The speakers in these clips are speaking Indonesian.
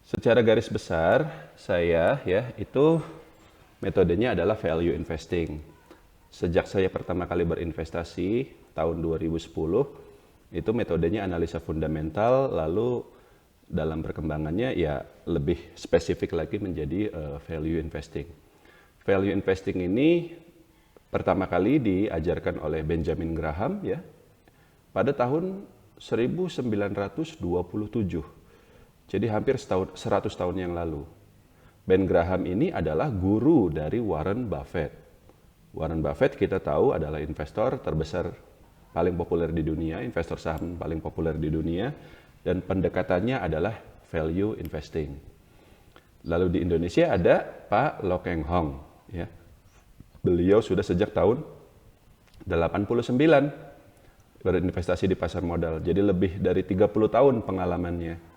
Secara garis besar, saya ya itu metodenya adalah value investing. Sejak saya pertama kali berinvestasi tahun 2010, itu metodenya analisa fundamental, lalu dalam perkembangannya ya lebih spesifik lagi menjadi value investing. Value investing ini pertama kali diajarkan oleh Benjamin Graham ya pada tahun 1927. Jadi hampir 100 tahun yang lalu. Ben Graham ini adalah guru dari Warren Buffett. Warren Buffett kita tahu adalah investor terbesar paling populer di dunia, investor saham paling populer di dunia, dan pendekatannya adalah value investing. Lalu di Indonesia ada Pak Lo Keng Hong. Ya. Beliau sudah sejak tahun 89 berinvestasi di pasar modal. Jadi lebih dari 30 tahun pengalamannya.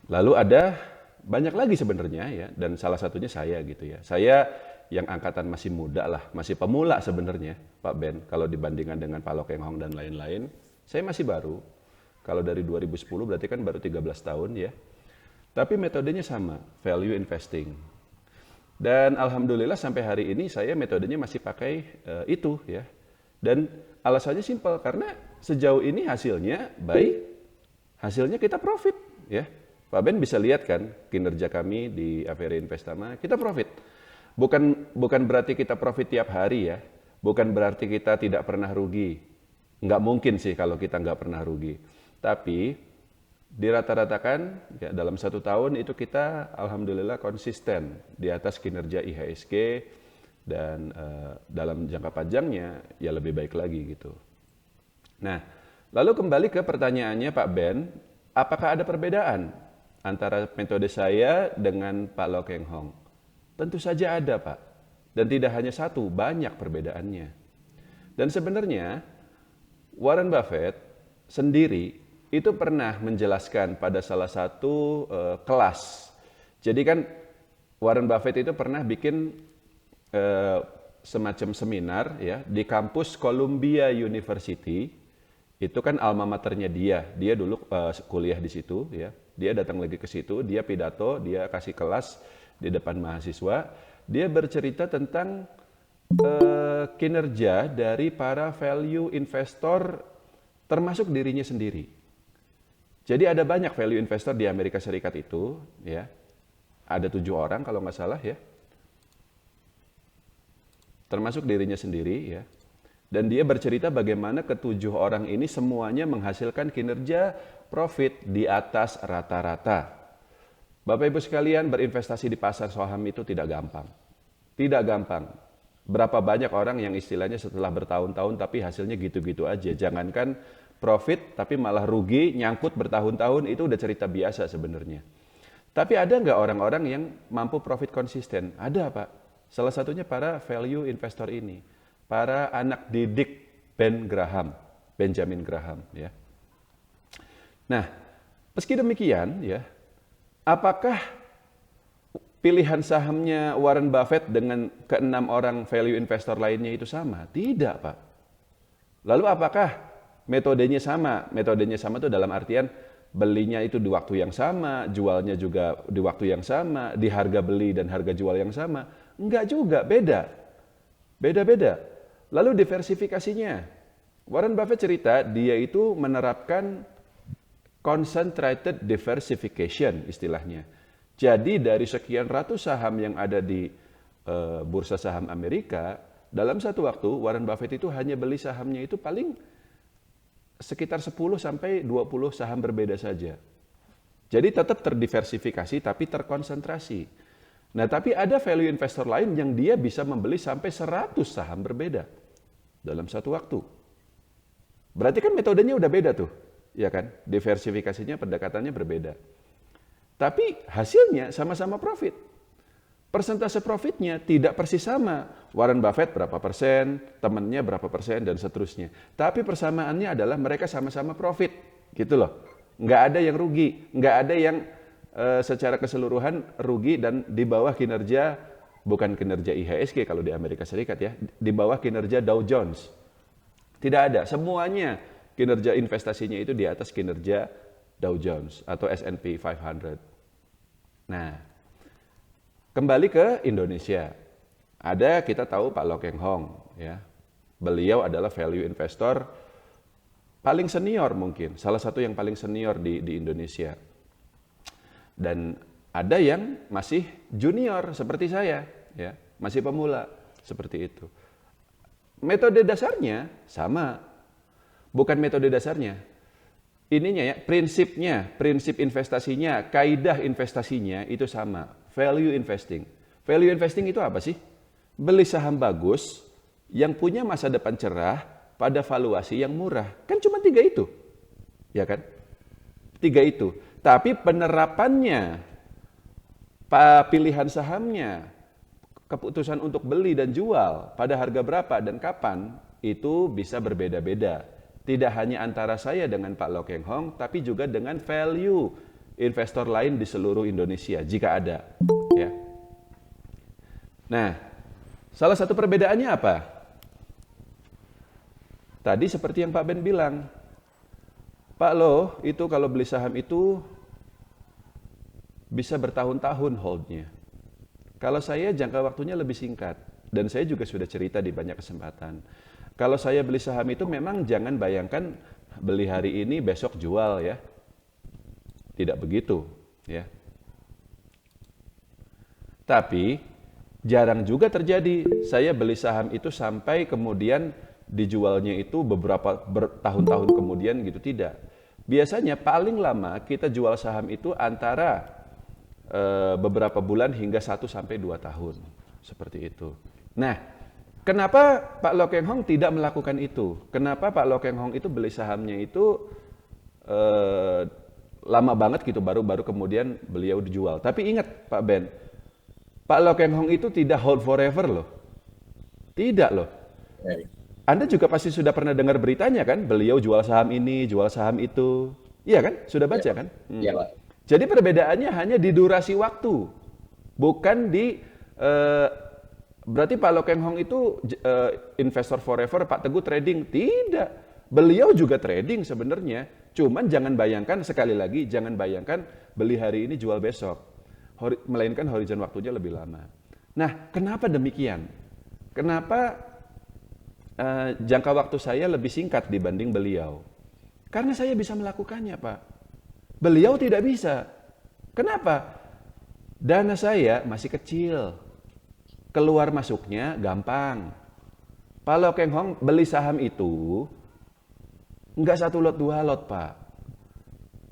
Lalu ada banyak lagi sebenarnya ya, dan salah satunya saya gitu ya. Saya yang angkatan masih muda lah, masih pemula sebenarnya Pak Ben. Kalau dibandingkan dengan Pak Lo Keng Hong dan lain-lain, saya masih baru. Kalau dari 2010 berarti kan baru 13 tahun ya. Tapi metodenya sama, value investing. Dan alhamdulillah sampai hari ini saya metodenya masih pakai itu ya. Dan alasannya simpel, karena sejauh ini hasilnya baik, hasilnya kita profit ya. Pak Ben bisa lihat kan kinerja kami di Averi Investama, kita profit. Bukan berarti kita profit tiap hari ya, bukan berarti kita tidak pernah rugi. Nggak mungkin sih kalau kita nggak pernah rugi. Tapi dirata-ratakan ya, dalam 1 tahun itu kita alhamdulillah konsisten di atas kinerja IHSG, dan dalam jangka panjangnya ya lebih baik lagi gitu. Nah, lalu kembali ke pertanyaannya Pak Ben, apakah ada perbedaan antara metode saya dengan Pak Lo Keng Hong? Tentu saja ada Pak. Dan tidak hanya satu, banyak perbedaannya. Dan sebenarnya Warren Buffett sendiri itu pernah menjelaskan pada salah satu kelas. Jadi kan Warren Buffett itu pernah bikin semacam seminar ya di kampus Columbia University. Itu kan alma maternya dia dulu kuliah di situ ya. Dia datang lagi ke situ, dia pidato, dia kasih kelas di depan mahasiswa. Dia bercerita tentang kinerja dari para value investor termasuk dirinya sendiri. Jadi ada banyak value investor di Amerika Serikat itu ya. Ada 7 orang kalau nggak salah ya. Termasuk dirinya sendiri ya. Dan dia bercerita bagaimana ke-7 orang ini semuanya menghasilkan kinerja profit di atas rata-rata. Bapak Ibu sekalian, berinvestasi di pasar saham itu tidak gampang. Tidak gampang. Berapa banyak orang yang istilahnya setelah bertahun-tahun tapi hasilnya gitu-gitu aja. Jangankan profit tapi malah rugi, nyangkut bertahun-tahun, itu udah cerita biasa sebenarnya. Tapi ada nggak orang-orang yang mampu profit konsisten? Ada Pak. Salah satunya para value investor ini. Para anak didik Benjamin Graham ya. Nah, meski demikian ya, apakah pilihan sahamnya Warren Buffett dengan ke-6 orang value investor lainnya itu sama? Tidak, Pak. Lalu apakah metodenya sama? Metodenya sama itu dalam artian belinya itu di waktu yang sama, jualnya juga di waktu yang sama, di harga beli dan harga jual yang sama? Enggak juga, beda. Beda-beda. Lalu diversifikasinya. Warren Buffett cerita dia itu menerapkan concentrated diversification istilahnya. Jadi dari sekian ratus saham yang ada di bursa saham Amerika, dalam satu waktu Warren Buffett itu hanya beli sahamnya itu paling sekitar 10 sampai 20 saham berbeda saja. Jadi tetap terdiversifikasi tapi terkonsentrasi. Nah, tapi ada value investor lain yang dia bisa membeli sampai 100 saham berbeda dalam satu waktu. Berarti kan metodenya udah beda tuh, ya kan? Diversifikasinya, pendekatannya berbeda. Tapi hasilnya sama-sama profit. Persentase profitnya tidak persis sama. Warren Buffett berapa persen, temannya berapa persen, dan seterusnya. Tapi persamaannya adalah mereka sama-sama profit, gitu loh. Nggak ada yang rugi, nggak ada yang secara keseluruhan rugi dan di bawah kinerja, bukan kinerja IHSG kalau di Amerika Serikat ya, di bawah kinerja Dow Jones. Tidak ada, semuanya kinerja investasinya itu di atas kinerja Dow Jones atau S&P 500. Nah, kembali ke Indonesia. Ada, kita tahu Pak Loh Keng Hong, ya. Beliau adalah value investor paling senior mungkin, salah satu yang paling senior di Indonesia. Dan ada yang masih junior seperti saya, ya, masih pemula seperti itu. Metode dasarnya sama, bukan metode dasarnya. Ininya ya, prinsipnya, prinsip investasinya, kaidah investasinya itu sama. Value investing. Value investing itu apa sih? Beli saham bagus yang punya masa depan cerah pada valuasi yang murah. Kan cuma 3 itu. Ya kan? 3 itu. Tapi penerapannya, pilihan sahamnya, keputusan untuk beli dan jual pada harga berapa dan kapan, itu bisa berbeda-beda. Tidak hanya antara saya dengan Pak Loh Keng Hong, tapi juga dengan value investor lain di seluruh Indonesia, jika ada. Ya. Nah, salah satu perbedaannya apa? Tadi seperti yang Pak Ben bilang, Pak Loh itu kalau beli saham itu bisa bertahun-tahun holdnya. Kalau saya jangka waktunya lebih singkat, dan saya juga sudah cerita di banyak kesempatan. Kalau saya beli saham itu memang jangan bayangkan beli hari ini besok jual ya. Tidak begitu ya. Tapi jarang juga terjadi saya beli saham itu sampai kemudian dijualnya itu beberapa bertahun-tahun kemudian gitu, tidak. Biasanya paling lama kita jual saham itu antara beberapa bulan hingga 1 sampai 2 tahun. Seperti itu. Nah, kenapa Pak Loh Keng Hong tidak melakukan itu? Kenapa Pak Loh Keng Hong itu beli sahamnya itu lama banget gitu, baru kemudian beliau dijual. Tapi ingat Pak Ben, Pak Loh Keng Hong itu tidak hold forever loh. Tidak loh. Anda juga pasti sudah pernah dengar beritanya kan? Beliau jual saham ini, jual saham itu. Iya kan? Sudah baca kan? Iya, Pak. Jadi perbedaannya hanya di durasi waktu. Bukan di... berarti Pak Loh Keng Hong itu investor forever, Pak Teguh trading. Tidak. Beliau juga trading sebenarnya. Cuman jangan bayangkan, sekali lagi, jangan bayangkan beli hari ini jual besok. Melainkan horizon waktunya lebih lama. Nah, kenapa demikian? Kenapa jangka waktu saya lebih singkat dibanding beliau? Karena saya bisa melakukannya, Pak. Beliau tidak bisa. Kenapa? Dana saya masih kecil. Keluar masuknya gampang. Pak Loh Keng Hong beli saham itu enggak 1 lot 2 lot, Pak.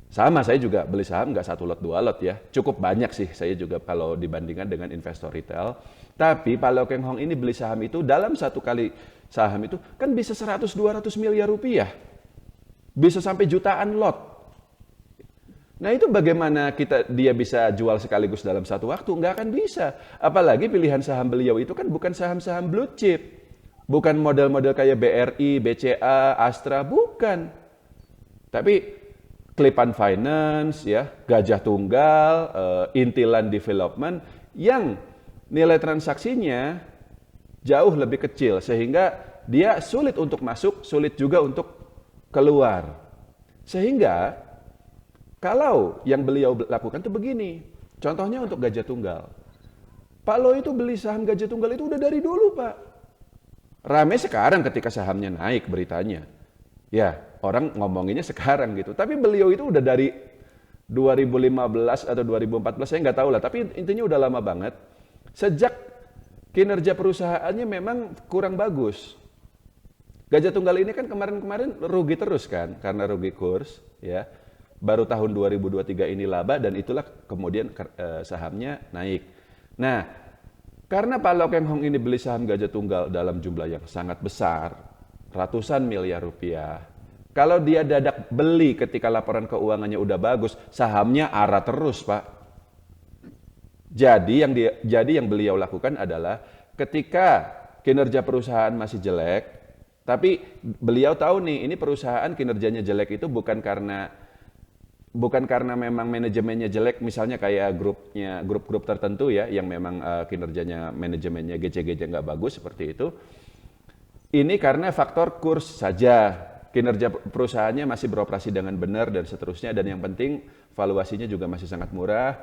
Sama, saya juga beli saham enggak 1 lot 2 lot ya. Cukup banyak sih saya juga kalau dibandingkan dengan investor retail. Tapi Pak Loh Keng Hong ini beli saham itu dalam 1 kali saham itu kan bisa 100-200 miliar rupiah. Bisa sampai jutaan lot. Nah itu bagaimana dia bisa jual sekaligus dalam 1 waktu? Nggak akan bisa. Apalagi pilihan saham beliau itu kan bukan saham-saham blue chip. Bukan model-model kayak BRI, BCA, Astra, bukan. Tapi Klipan Finance, ya, Gajah Tunggal, Intilan Development yang nilai transaksinya jauh lebih kecil sehingga dia sulit untuk masuk, sulit juga untuk keluar. Sehingga kalau yang beliau lakukan itu begini, contohnya untuk Gajah Tunggal. Pak Loh itu beli saham Gajah Tunggal itu udah dari dulu, Pak. Rame sekarang ketika sahamnya naik beritanya. Ya, orang ngomonginnya sekarang gitu. Tapi beliau itu udah dari 2015 atau 2014, saya nggak tahu lah. Tapi intinya udah lama banget. Sejak kinerja perusahaannya memang kurang bagus. Gajah Tunggal ini kan kemarin-kemarin rugi terus kan, karena rugi kurs, ya. Baru tahun 2023 ini laba dan itulah kemudian sahamnya naik. Nah, karena Pak Loh Keng Hong ini beli saham Gajah Tunggal dalam jumlah yang sangat besar, ratusan miliar rupiah. Kalau dia dadak beli ketika laporan keuangannya udah bagus, sahamnya arah terus, Pak. Jadi yang beliau lakukan adalah ketika kinerja perusahaan masih jelek, tapi beliau tahu nih, ini perusahaan kinerjanya jelek itu bukan karena memang manajemennya jelek, misalnya kayak grup-grup tertentu ya, yang memang kinerjanya manajemennya GC-GC nggak bagus seperti itu. Ini karena faktor kurs saja, kinerja perusahaannya masih beroperasi dengan benar dan seterusnya, dan yang penting valuasinya juga masih sangat murah.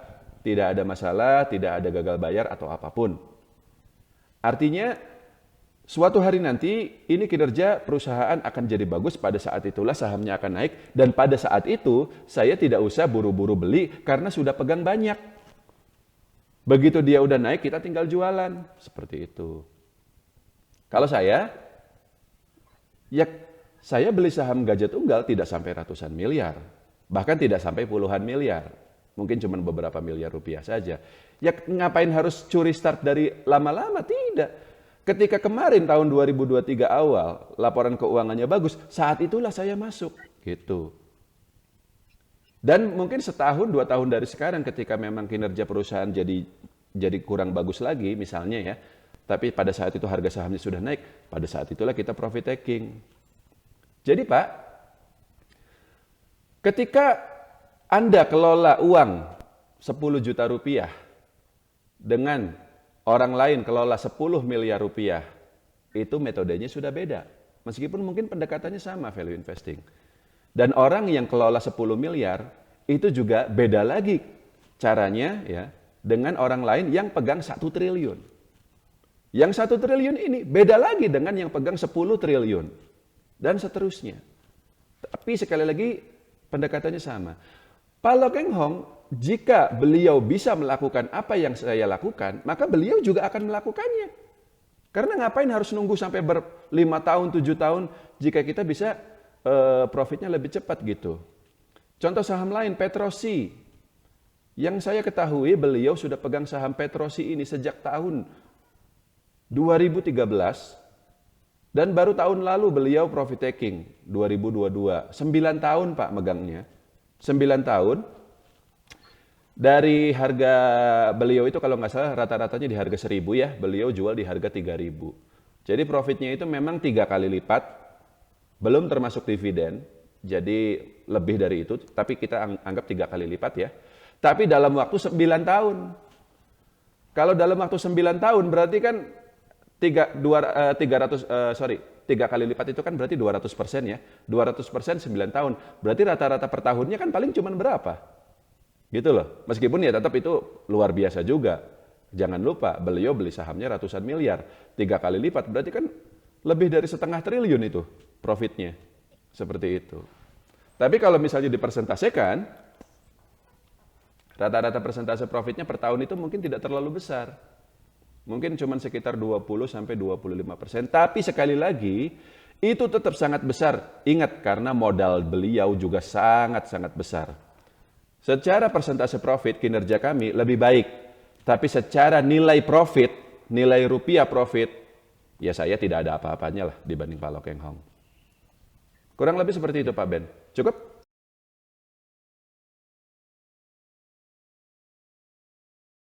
tidak ada masalah, tidak ada gagal bayar atau apapun. Artinya suatu hari nanti ini kinerja perusahaan akan jadi bagus, pada saat itulah sahamnya akan naik, dan pada saat itu saya tidak usah buru-buru beli karena sudah pegang banyak. Begitu dia udah naik, kita tinggal jualan, seperti itu. Kalau saya beli saham Gajah Tunggal tidak sampai ratusan miliar, bahkan tidak sampai puluhan miliar, mungkin cuma beberapa miliar rupiah saja. Ya ngapain harus curi start dari lama-lama? Tidak. Ketika kemarin tahun 2023 awal laporan keuangannya bagus, saat itulah saya masuk, gitu. Dan mungkin setahun, 2 tahun dari sekarang ketika memang kinerja perusahaan jadi kurang bagus lagi misalnya ya, tapi pada saat itu harga sahamnya sudah naik, pada saat itulah kita profit taking. Jadi Pak, ketika Anda kelola uang 10 juta rupiah dengan orang lain kelola 10 miliar rupiah, itu metodenya sudah beda. Meskipun mungkin pendekatannya sama, value investing. Dan orang yang kelola 10 miliar, itu juga beda lagi caranya ya dengan orang lain yang pegang 1 triliun. Yang 1 triliun ini beda lagi dengan yang pegang 10 triliun. Dan seterusnya. Tapi sekali lagi pendekatannya sama. Pak Loh Keng Hong, jika beliau bisa melakukan apa yang saya lakukan, maka beliau juga akan melakukannya. Karena ngapain harus nunggu sampai 5 tahun, 7 tahun, jika kita bisa profitnya lebih cepat gitu. Contoh saham lain, Petrosi. Yang saya ketahui beliau sudah pegang saham Petrosi ini sejak tahun 2013 dan baru tahun lalu beliau profit taking 2022. 9 tahun Pak megangnya. 9 tahun. Dari harga beliau itu kalau nggak salah rata-ratanya di harga 1.000 ya, beliau jual di harga 3.000. Jadi profitnya itu memang 3 kali lipat, belum termasuk dividen. Jadi lebih dari itu, tapi kita anggap 3 kali lipat ya. Tapi dalam waktu 9 tahun. Kalau dalam waktu 9 tahun berarti kan 3 kali lipat itu kan berarti 200% ya. 200% 9 tahun. Berarti rata-rata per tahunnya kan paling cuma berapa? Gitu loh. Meskipun ya tetap itu luar biasa juga. Jangan lupa beliau beli sahamnya ratusan miliar. 3 kali lipat berarti kan lebih dari 0,5 triliun itu profitnya. Seperti itu. Tapi kalau misalnya dipersentasekan, rata-rata persentase profitnya per tahun itu mungkin tidak terlalu besar. Mungkin cuma sekitar 20-25%. Tapi sekali lagi, itu tetap sangat besar. Ingat, karena modal beliau juga sangat-sangat besar. Secara persentase profit, kinerja kami lebih baik. Tapi secara nilai profit, nilai rupiah profit, ya saya tidak ada apa-apanya lah dibanding Pak Loh Keng Hong. Kurang lebih seperti itu Pak Ben. Cukup?